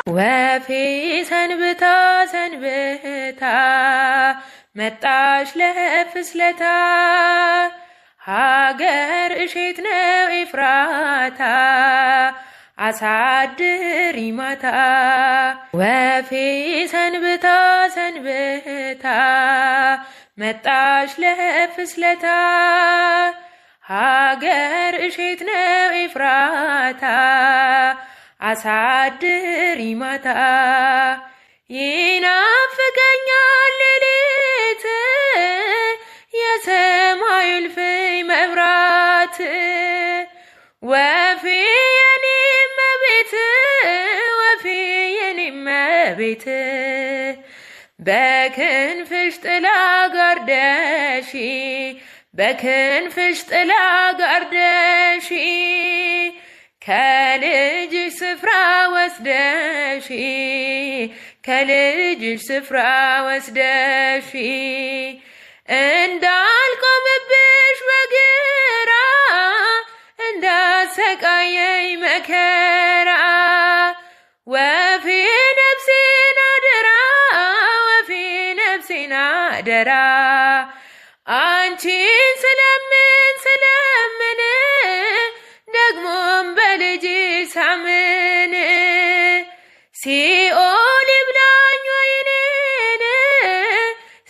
ወፌ ሰንብታ ሰንብታ መጣች ለፍስለታ ሀገር እሼት ነው ኤፍራታ አሳድሪ ማታ። ወፌ ሰንብታ ሰንብታ መጣች ለፍስለታ ሀገር እሼት ነው ኤፍራታ አሳድሪ ማታ። ይናፍቀኛል ሌሊት የሰማዩ እልፍኝ መብራት ወፌ የኔ እመቤት ወፌ የኔ እመቤት በክንፍሽ ጥላ ጋርደሽ በክንፍሽ ጥላ ጋርደሽ ከልጅሽ ስፍራ ወስደሽ ከልጅሽ ስፍራ ወስደሽ እንዳልቆምብሽ በግራ እንዳሰቃየኝ መከራ ወፌ ነፍሴን አደራ ወፌ ነፍሴን አደራ አንቺን ስለምን ስለምን ደግሞም በልጅሽ ሳምን ሲኦል ይብላኝ ወይ እኔን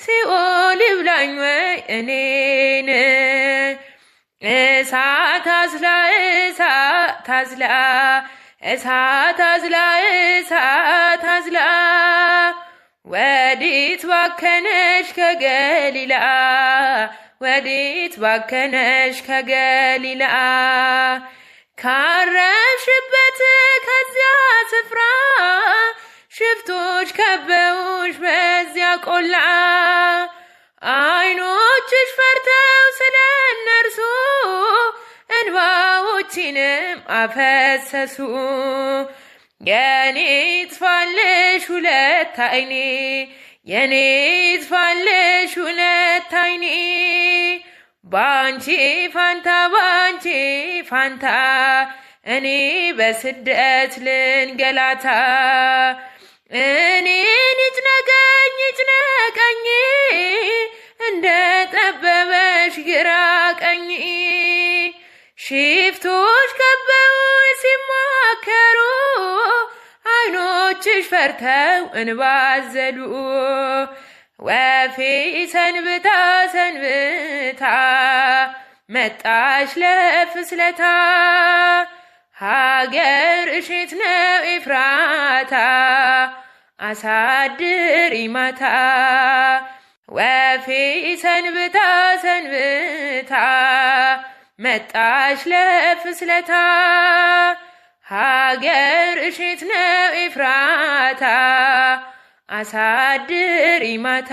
ሲኦል ይብላኝ ወይ እኔን እሳት አዝላ እሳት አዝላ እሳት አዝላ እሳት አዝላ ወዲት ባከነሽ ከገሊላ ወዲት ባከነሽ ከገሊላ ካረፍሽበት ከዚያ ስፍራ ሽፍቶች ከበውሽ በዚያ ቆላ አይኖችሽ ፈርተው ስለ እነርሱ እንባዎችንም አፈሰሱ። የኔ ይጥፋልሽ ሁለት አይኔ የኔ ይጥፋልሽ ሁለት አይኔ ባንቺ ፋንታ ባንቺ ፋንታ እኔ በስደት ልንገላታ እኔን ይጭነቀኝ ይጭነቀኝ እንደ ጠበበሽ ግራ ቀኝ ሽፍቶች ከበው ሲማከሩ አይኖችሽ ፈርተው እንባዘሉ ወፌ ሰንብታ ሰንብታ መጣች ለፍስለታ ሀገር እሼት ነው ኤፍራታ አሳድሪ ማታ። ወፌ ሰንብታ ሰንብታ መጣች ለፍስለታ ሀገር እሼት ነው ኤፍራታ አሳድሪ ማታ።